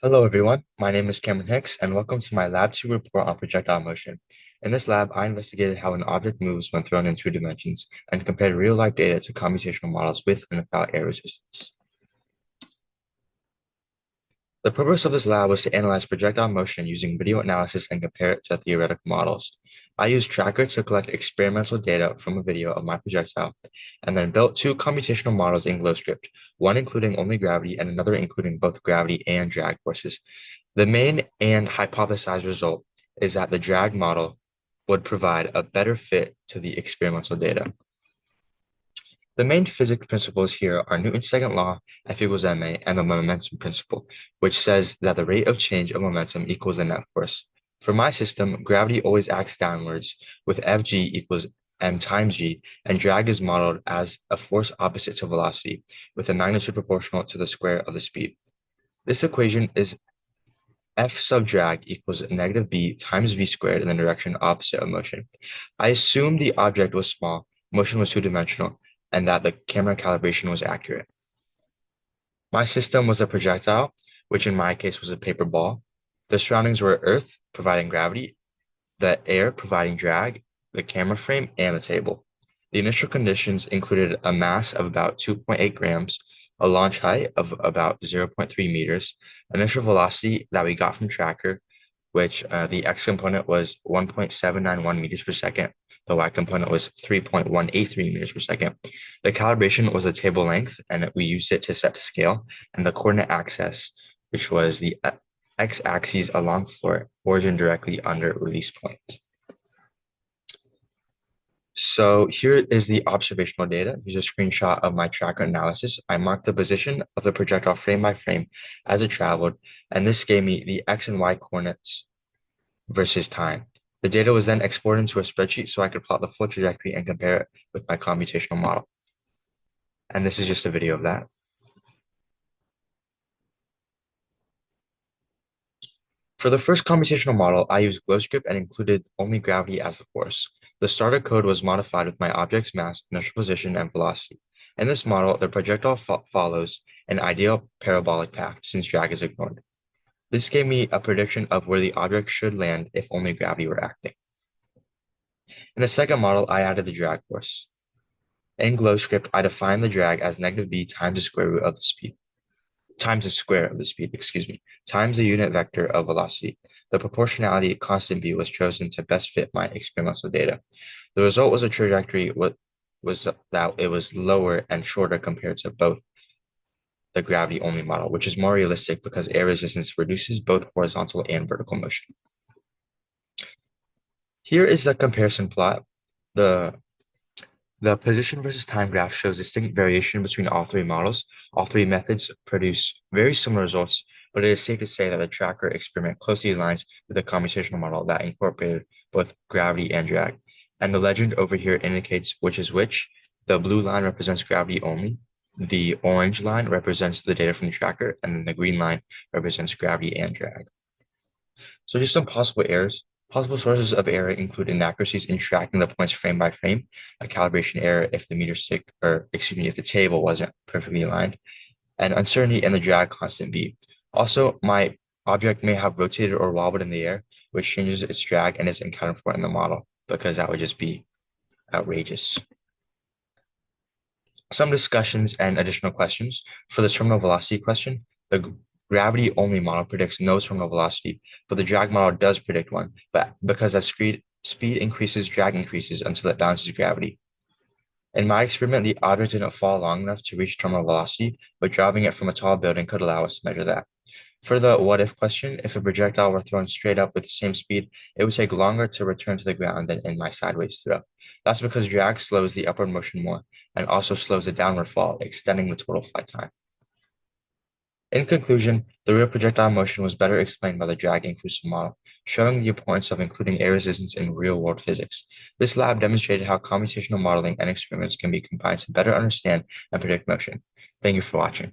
Hello everyone, my name is Cameron Hicks and welcome to my Lab 2 report on projectile motion. In this lab, I investigated how an object moves when thrown in two dimensions and compared real-life data to computational models with and without air resistance. The purpose of this lab was to analyze projectile motion using video analysis and compare it to theoretical models. I used Tracker to collect experimental data from a video of my projectile and then built two computational models in GlowScript, one including only gravity and another including both gravity and drag forces. The main and hypothesized result is that the drag model would provide a better fit to the experimental data. The main physics principles here are Newton's second law, F equals ma, and the momentum principle, which says that the rate of change of momentum equals the net force. For my system, gravity always acts downwards, with Fg equals m times g, and drag is modeled as a force opposite to velocity, with a magnitude proportional to the square of the speed. This equation is F sub drag equals negative b times v squared in the direction opposite of motion. I assumed the object was small, motion was two-dimensional, and that the camera calibration was accurate. My system was a projectile, which in my case was a paper ball. The surroundings were Earth, providing gravity, the air providing drag, the camera frame, and the table. The initial conditions included a mass of about 2.8 grams, a launch height of about 0.3 meters, initial velocity that we got from Tracker, which the x component was 1.791 meters per second. The y component was 3.183 meters per second. The calibration was a table length, and we used it to set to scale, and the coordinate axis, which was the x-axis along floor, origin directly under release point. So here is the observational data. Here's a screenshot of my tracker analysis. I marked the position of the projectile frame by frame as it traveled, and this gave me the x and y coordinates versus time. The data was then exported into a spreadsheet so I could plot the full trajectory and compare it with my computational model. And this is just a video of that. For the first computational model, I used GlowScript and included only gravity as the force. The starter code was modified with my object's mass, initial position, and velocity. In this model, the projectile follows an ideal parabolic path since drag is ignored. This gave me a prediction of where the object should land if only gravity were acting. In the second model, I added the drag force. In GlowScript, I defined the drag as negative b times the square root of the speed, times the square of the speed, times the unit vector of velocity. The proportionality constant b was chosen to best fit my experimental data. The result was a trajectory was that it was lower and shorter compared to both the gravity-only model, which is more realistic because air resistance reduces both horizontal and vertical motion. Here is the comparison plot. The position versus time graph shows distinct variation between all three models. All three methods produce very similar results, but it is safe to say that the tracker experiment closely aligns with the computational model that incorporated both gravity and drag. And the legend over here indicates which is which. The blue line represents gravity only. The orange line represents the data from the tracker, and then the green line represents gravity and drag. So just some possible errors. Possible sources of error include inaccuracies in tracking the points frame by frame, a calibration error if the meter stick, or excuse me, if the table wasn't perfectly aligned, and uncertainty in the drag constant b. Also, my object may have rotated or wobbled in the air, which changes its drag and isn't accounted for in the model, because that would just be outrageous. Some discussions and additional questions. For the terminal velocity question, the gravity-only model predicts no terminal velocity, but the drag model does predict one, but because as speed increases, drag increases until it balances gravity. In my experiment, the object didn't fall long enough to reach terminal velocity, but dropping it from a tall building could allow us to measure that. For the what-if question, if a projectile were thrown straight up with the same speed, it would take longer to return to the ground than in my sideways throw. That's because drag slows the upward motion more and also slows the downward fall, extending the total flight time. In conclusion, the real projectile motion was better explained by the drag inclusive model, showing the importance of including air resistance in real-world physics. This lab demonstrated how computational modeling and experiments can be combined to better understand and predict motion. Thank you for watching.